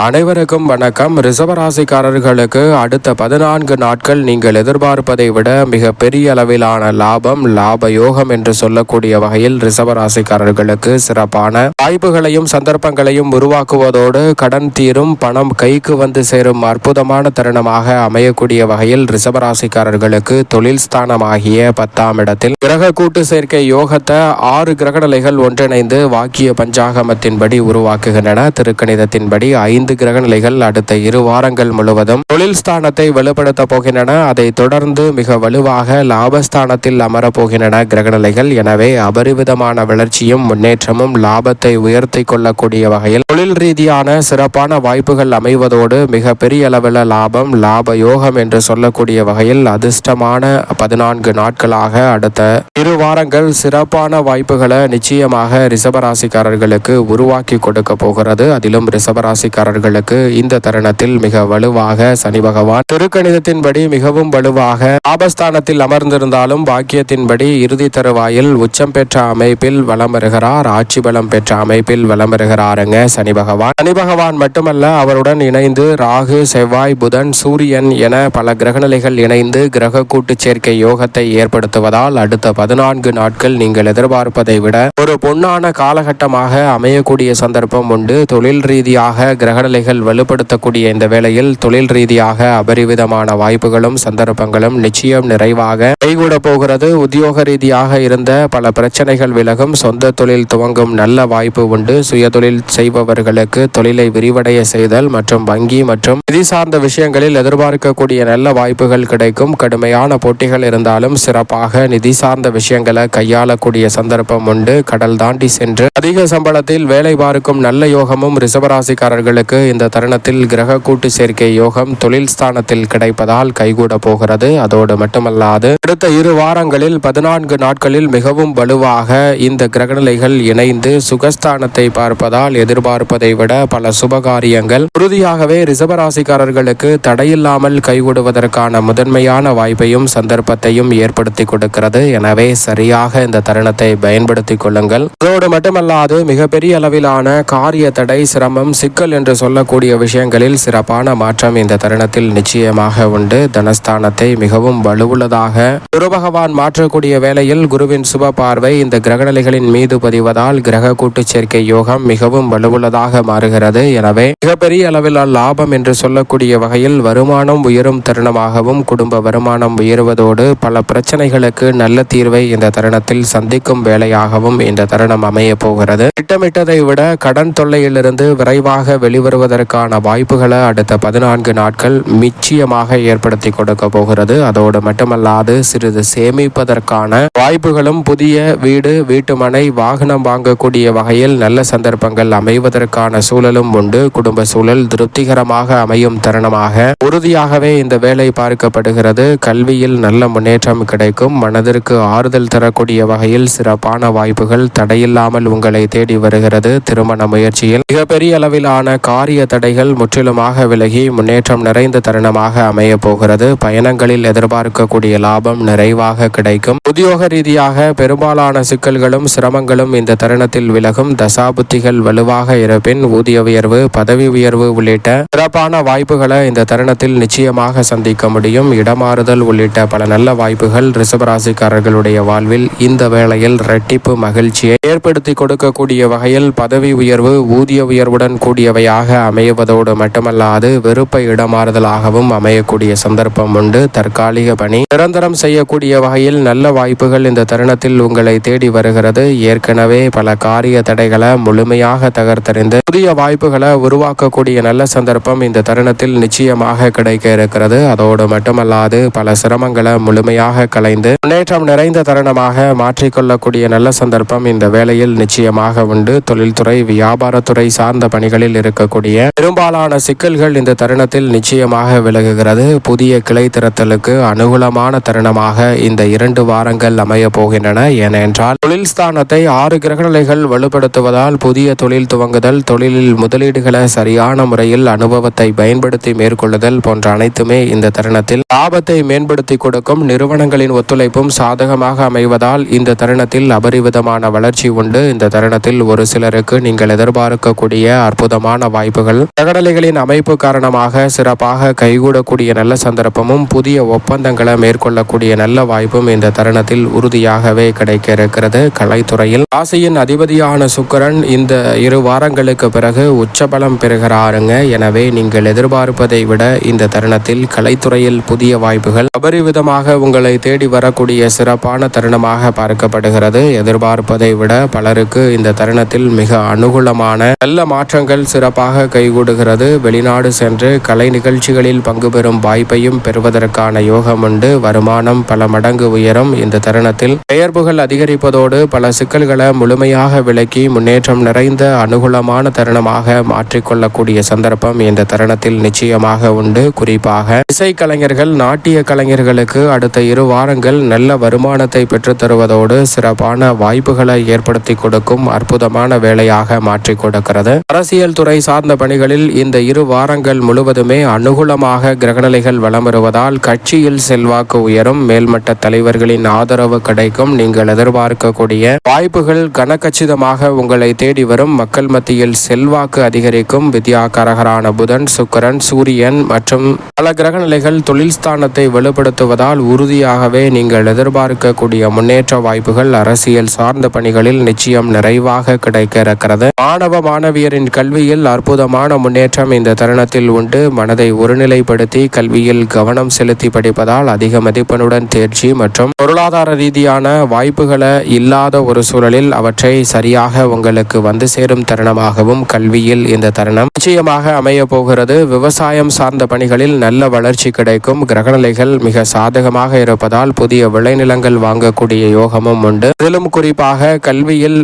அனைவருக்கும் வணக்கம். ரிஷபராசிக்காரர்களுக்கு அடுத்த 14 நாட்கள் நீங்கள் எதிர்பார்ப்பதை விட மிக பெரிய அளவிலான லாபம், லாப யோகம் என்று சொல்லக்கூடிய வகையில் ரிஷபராசிக்காரர்களுக்கு சிறப்பான வாய்ப்புகளையும் சந்தர்ப்பங்களையும் உருவாக்குவதோடு கடன் தீரும், பணம் கைக்கு வந்து சேரும் அற்புதமான தருணமாக அமையக்கூடிய வகையில் ரிஷபராசிக்காரர்களுக்கு தொழில் ஸ்தானமாகிய 10ஆம் இடத்தில் கிரக கூட்டு சேர்க்கை யோகத்தை 6 கிரகநிலைகள் ஒன்றிணைந்து வாக்கிய பஞ்சாகமத்தின்படி உருவாக்குகின்றன. திருக்கணிதத்தின்படி 5 கிரகநிலைகள் அடுத்த 2 வாரங்கள் முழுவதும் தொழில் ஸ்தானத்தை வலுப்படுத்த போகின்றன. அதை தொடர்ந்து மிக வலுவாக லாபஸ்தானத்தில் அமரப்போகின்றன கிரகநிலைகள். எனவே அபரிவிதமான வளர்ச்சியும் முன்னேற்றமும் லாபத்தை உயர்த்தி கொள்ளக்கூடிய வகையில் தொழில் ரீதியான சிறப்பான வாய்ப்புகள் அமைவதோடு மிக பெரிய அளவில் லாபம், லாப யோகம் என்று சொல்லக்கூடிய வகையில் அதிர்ஷ்டமான 14 நாட்களாக அடுத்த 2 வாரங்கள் சிறப்பான வாய்ப்புகளை நிச்சயமாக ரிஷபராசிக்காரர்களுக்கு உருவாக்கி கொடுக்க போகிறது. அதிலும் ரிஷபராசிக்காரர்களுக்கு இந்த தருணத்தில் மிக வலுவாக சனி பகவான் திருக்கணிதத்தின்படி மிகவும் வலுவாக லாபஸ்தானத்தில் அமர்ந்திருந்தாலும் பாக்கியத்தின்படி இறுதி தருவாயில் உச்சம் பெற்ற அமைப்பில் வலம் வருகிறார். ஆட்சி பலம் பெற்ற அமைப்பில் வலம் வருகிறாருங்க சனி பகவான். சனி பகவான் மட்டுமல்ல, அவருடன் இணைந்து ராகு, செவ்வாய், புதன், சூரியன் என பல கிரகநிலைகள் இணைந்து கிரக கூட்டு சேர்க்கை யோகத்தை ஏற்படுத்துவதால் அடுத்த 14 நாட்கள் நீங்கள் எதிர்பார்ப்பதை விட ஒரு பொன்னான காலகட்டமாக அமையக்கூடிய சந்தர்ப்பம் உண்டு. தொழில் ரீதியாக கிரகநிலைகள் வலுப்படுத்தக்கூடிய இந்த வேளையில் தொழில் ரீதியாக அபரிவிதமான வாய்ப்புகளும் சந்தர்ப்பங்களும் நிச்சயம் நிறைவாக கைகூட போகிறது. உத்தியோக ரீதியாக இருந்த பல பிரச்சனைகள் விலகும். சொந்த தொழில் துவங்கும் நல்ல வாய்ப்பு உண்டு. சுயதொழில் செய்பவர்களுக்கு தொழிலை விரிவடைய செய்தல் மற்றும் வங்கி மற்றும் நிதி சார்ந்த விஷயங்களில் எதிர்பார்க்கக்கூடிய நல்ல வாய்ப்புகள் கிடைக்கும். கடுமையான போட்டிகள் இருந்தாலும் சிறப்பாக நிதி சார்ந்த விஷயங்களை கையாளக்கூடிய சந்தர்ப்பம் உண்டு. கடல் தாண்டி சென்று அதிக சம்பளத்தில் வேலை பார்க்கும் நல்ல யோகமும் ரிஷபராசிக்காரர்களுக்கு இந்த தருணத்தில் கிரக கூட்டு சேர்க்கை யோகம் தொழில் ஸ்தானத்தில் கிடைப்பதால் கைகூட போகிறது. அதோடு மட்டுமல்லாது அடுத்த 2 வாரங்களில் 14 நாட்களில் மிகவும் வலுவாக இந்த கிரகநிலைகள் இணைந்து சுகஸ்தானத்தை பார்ப்பதால் எதிர்பார்ப்பதை விட பல சுபகாரியங்கள் உறுதியாகவே ரிஷபராசிக்காரர்களுக்கு தடையில்லாமல் கைகூடுவதற்கான முதன்மையான வாய்ப்பையும் சந்தர்ப்பத்தையும் ஏற்படுத்தி கொடுக்கிறது. எனவே சரியாக இந்த தருணத்தை பயன்படுத்திக் கொள்ளுங்கள். அதோடு மட்டுமல்லாது மிகப்பெரிய அளவிலான காரிய தடை, சிரமம், சிக்கல் என்று சொல்லக்கூடிய விஷயங்களில் சிறப்பான மாற்றம் இந்த தருணத்தில் நிச்சயமாக உண்டு. தனஸ்தானத்தை மிகவும் வலுவுள்ளதாக குரு பகவான் மாற்றக்கூடிய வேளையில் குருவின் சுப பார்வை இந்த கிரகநிலைகளின் மீது பதிவதால் கிரக கூட்டு சேர்க்கை யோகம் மிகவும் வலுவுள்ளதாக மாறுகிறது. எனவே மிகப்பெரிய அளவில் லாபம் என்று சொல்லக்கூடிய வகையில் வருமானம் உயரும் தருணமாகவும் குடும்ப வருமானம் உயர்வதோடு பல பிரச்சனைகளுக்கு நல்ல தீர்வை இந்த தருணத்தில் சந்திக்கும் வேலையாகவும் இந்த தருணம் அமைய போகிறது. திட்டமிட்டதை விட கடன் தொல்லையிலிருந்து விரைவாக வெளிவருவதற்கான வாய்ப்புகளை அடுத்த 14 நாட்கள் நிச்சயமாக ஏற்படுத்தி கொடுக்க போகிறது. அதோடு மட்டுமல்லாது சிறிது சேமிப்பதற்கான வாய்ப்புகளும் புதிய வீடு, வீட்டுமனை, வாகனம் வாங்கக்கூடிய வகையில் நல்ல சந்தர்ப்பங்கள் அமைவதற்கான சூழலும் உண்டு. குடும்ப சூழல் திருப்திகரமாக அமையும் தருணமாக உறுதியாகவே இந்த வேலை பார்க்கப்படுகிறது. கல்வியில் நல்ல முன்னேற்றம் கிடைக்கும். மனதிற்கு ஆறுதல் தரக்கூடிய வகையில் சிறப்பான வாய்ப்புகள் தடையில்லாமல் உங்களை தேடி வருகிறது. திருமண முயற்சியில் மிகப்பெரிய அளவிலான காரிய தடைகள் முற்றிலுமாக விலகி முன்னேற்றம் நிறைந்த தருணமாக அமைய போகிறது. பயணங்களில் எதிர்பார்க்கக்கூடிய லாபம் நிறைவாக கிடைக்கும். உத்தியோக ரீதியாக பெரும்பாலான சிக்கல்களும் சிரமங்களும் இந்த தருணத்தில் விலகும். தசாபுத்திகள் வலுவாக இருப்பின் ஊதிய உயர்வு, பதவி உயர்வு உள்ளிட்ட சிறப்பான வாய்ப்புகளை இந்த தருணத்தில் நிச்சயமாக சந்திக்க முடியும். இடமாறுதல் உள்ளிட்ட பல நல்ல வாய்ப்புகள் ரிஷபராசிக்காரர்களுடைய வாழ்வில் இந்த வேளையில் இரட்டிப்பு மகிழ்ச்சியை ஏற்படுத்தி கொடுக்கக்கூடிய வகையில் பதவி உயர்வு, ஊதிய உயர்வுடன் கூடியவையாக அமைவதோடு மட்டுமல்லாது வெறுப்பை இடமாறுதலாகவும் அமையக்கூடிய சந்தர்ப்பம் உண்டு. தற்காலிக பணி நிரந்தரம் செய்யக்கூடிய வகையில் நல்ல வாய்ப்புகள் இந்த தருணத்தில் உங்களை தேடி வருகிறது. ஏற்கனவே பல காரிய தடைகளை முழுமையாக தகர்த்தறிந்து புதிய வாய்ப்புகளை உருவாக்கக்கூடிய நல்ல சந்தர்ப்பம் இந்த தருணத்தில் நிச்சயமாக கிடைக்க இருக்கிறது. அதோடு மட்டுமல்லாது பல சிரமங்களை முழுமையாக களைந்து முன்னேற்றம் நிறைந்த தருணமாக மாற்றிக்கொள்ளக்கூடிய நல்ல சந்தர்ப்பம் இந்த வேளையில் நிச்சயமாக உண்டு. தொழில்துறை, வியாபாரத்துறை சார்ந்த பணிகளில் இருக்கக்கூடிய பெரும்பாலான சிக்கல்கள் இந்த தருணத்தில் நிச்சயமாக விலகுகிறது. புதிய கிளை திறத்தலுக்கு அனுகூலமான தருணமாக இந்த 2 வாரங்கள் அமைய போகின்றன. ஏனென்றால் தொழில் ஸ்தானத்தை 6 கிரகநிலைகள் வலுப்படுத்துவதால் புதிய தொழில் துவங்குதல், தொழிலில் முதலீடுகளை சரியான முறையில் அனுபவத்தை பயன்படுத்தி மேற்கொள்ளுதல் போன்ற அனைத்துமே இந்த தருணத்தில் லாபத்தை மேம்படுத்தி கொடுக்கும். நிறுவனங்களின் ஒத்துழைப்பும் சாதகமாக அமைவதால் இந்த தருணத்தில் அபரிவிதமான வளர்ச்சி உண்டு. இந்த தருணத்தில் ஒரு சிலருக்கு நீங்கள் எதிர்பார்க்கக்கூடிய அற்புதமான வாய்ப்பு வாய்ப்புகள், கிரகநிலைகளின் அமைப்பு காரணமாக சிறப்பாக கைகூடக்கூடிய நல்ல சந்தர்ப்பமும் புதிய ஒப்பந்தங்களை மேற்கொள்ளக்கூடிய நல்ல வாய்ப்பும் இந்த தருணத்தில் உறுதியாகவே கிடைக்க இருக்கிறது. கலைத்துறையில் ராசியின் அதிபதியான சுக்கிரன் இந்த 2 வாரங்களுக்கு பிறகு உச்சபலம் பெறுகிறாருங்க. எனவே நீங்கள் எதிர்பார்ப்பதை விட இந்த தருணத்தில் கலைத்துறையில் புதிய வாய்ப்புகள் அபரிவிதமாக உங்களை தேடி வரக்கூடிய சிறப்பான தருணமாக பார்க்கப்படுகிறது. எதிர்பார்ப்பதை விட பலருக்கு இந்த தருணத்தில் மிக அனுகூலமான நல்ல மாற்றங்கள் சிறப்பாக கைகூடுகிறது. வெளிநாடு சென்று கலை நிகழ்ச்சிகளில் பங்கு பெறும் வாய்ப்பையும் பெறுவதற்கான யோகம் உண்டு. வருமானம் பல மடங்கு உயரும். இந்த தருணத்தில் பெயர்ப்புகள் அதிகரிப்பதோடு பல சிக்கல்களை முழுமையாக விலக்கி முன்னேற்றம் நிறைந்த அனுகூலமான தருணமாக மாற்றிக்கொள்ளக்கூடிய சந்தர்ப்பம் இந்த தருணத்தில் நிச்சயமாக உண்டு. குறிப்பாக இசைக்கலைஞர்கள், நாட்டிய கலைஞர்களுக்கு அடுத்த 2 வாரங்கள் நல்ல வருமானத்தை பெற்றுத் தருவதோடு சிறப்பான வாய்ப்புகளை ஏற்படுத்தி கொடுக்கும் அற்புதமான வேலையாக மாற்றிக் கொடுக்கிறது. அரசியல் துறை சார்ந்த பணிகளில் இந்த 2 வாரங்கள் முழுவதுமே அனுகூலமாக கிரகநிலைகள் வலம் வருவதால் கட்சியில் செல்வாக்கு உயரும். மேல்மட்ட தலைவர்களின் ஆதரவு கிடைக்கும். நீங்கள் எதிர்பார்க்கக்கூடிய வாய்ப்புகள் கனகச்சிதமாக உங்களை தேடி வரும். மக்கள் மத்தியில் செல்வாக்கு அதிகரிக்கும். வித்யாகாரகரான புதன், சுக்கிரன், சூரியன் மற்றும் பல கிரகநிலைகள் தொழில் ஸ்தானத்தை வலுப்படுத்துவதால் உறுதியாகவே நீங்கள் எதிர்பார்க்கக்கூடிய முன்னேற்ற வாய்ப்புகள் அரசியல் சார்ந்த பணிகளில் நிச்சயம் நிறைவாக கிடைக்க இருக்கிறது. மாணவ மாணவியரின் கல்வியில் அற்புதமான முன்னேற்றம் இந்த தருணத்தில் உண்டு. மனதை ஒருநிலைப்படுத்தி கல்வியில் கவனம் செலுத்தி படிப்பதால் அதிக மதிப்பெண்ணுடன் தேர்ச்சி மற்றும் பொருளாதார ரீதியான வாய்ப்புகளை இல்லாத ஒரு சூழலில் அவற்றை சரியாக உங்களுக்கு வந்து சேரும் தருணமாகவும் கல்வியில் இந்த தருணம் நிச்சயமாக அமைய போகிறது. விவசாயம் சார்ந்த பணிகளில் நல்ல வளர்ச்சி கிடைக்கும். கிரகநிலைகள் மிக சாதகமாக இருப்பதால் புதிய விளைநிலங்கள் வாங்கக்கூடிய யோகமும் உண்டு. இதிலும் குறிப்பாக கல்வியில்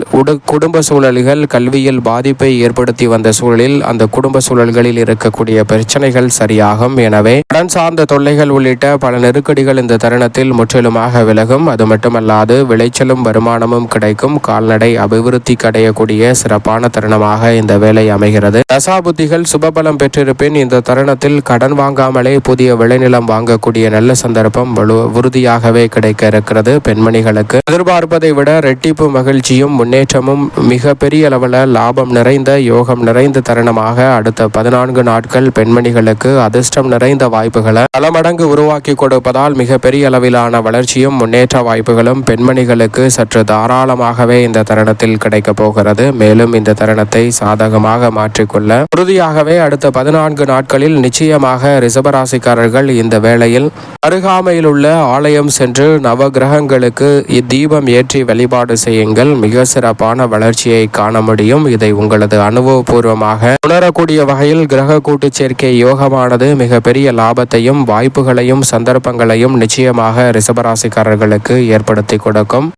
குடும்ப சூழல்கள் கல்வியில் பாதிப்பை ஏற்படுத்தி வந்த சூழலில் அந்த குடும்ப சூழல்களில் இருக்கக்கூடிய பிரச்சனைகள் சரியாகும். எனவே கடன் சார்ந்த தொல்லைகள் உள்ளிட்ட பல நெருக்கடிகள் இந்த தருணத்தில் முற்றிலுமாக விலகும். அது மட்டுமல்லாது விளைச்சலும் வருமானமும் கிடைக்கும். கால்நடை அபிவிருத்தி அடையக்கூடிய சிறப்பான தருணமாக இந்த வேலை அமைகிறது. தசாபுத்திகள் சுபபலம் பெற்றிருப்பின் இந்த தருணத்தில் கடன் வாங்காமலே புதிய விளைநிலம் வாங்கக்கூடிய நல்ல சந்தர்ப்பம் உறுதியாகவே கிடைக்க இருக்கிறது. பெண்மணிகளுக்கு எதிர்பார்ப்பதை விட ரெட்டிப்பு மகிழ்ச்சியும் முன்னேற்றமும் மிக பெரிய அளவில் லாபம் நிறைந்த யோகம் நிறைந்த தருணமாக அடுத்த 14 நாட்கள் பெண்மணிகளுக்கு அதிர்ஷ்டம் நிறைந்த வாய்ப்புகளை பல மடங்கு உருவாக்கி கொடுப்பதால் மிக பெரிய அளவிலான வளர்ச்சியும் முன்னேற்ற வாய்ப்புகளும் பெண்மணிகளுக்கு சற்று தாராளமாகவே இந்த தருணத்தில் கிடைக்க போகிறது. மேலும் இந்த தருணத்தை சாதகமாக மாற்றிக்கொள்ள உறுதியாகவே அடுத்த 14 நாட்களில் நிச்சயமாக ரிஷபராசிக்காரர்கள் இந்த வேளையில் அருகாமையில் உள்ள ஆலயம் சென்று நவ கிரகங்களுக்கு இத்தீபம் ஏற்றி வழிபாடு செய்யுங்கள். மிக சிறப்பான வளர்ச்சியை காண முடியும். இதை உங்களது அனுபவபூர்வமாக உணரக்கூடிய வகையில் கிரக கூட்டு சேர்க்கை யோகமானது மிக பெரிய லாபத்தையும் வாய்ப்புகளையும் சந்தர்ப்பங்களையும் நிச்சயமாக ரிஷபராசிக்காரர்களுக்கு ஏற்படுத்தி கொடுக்கும்.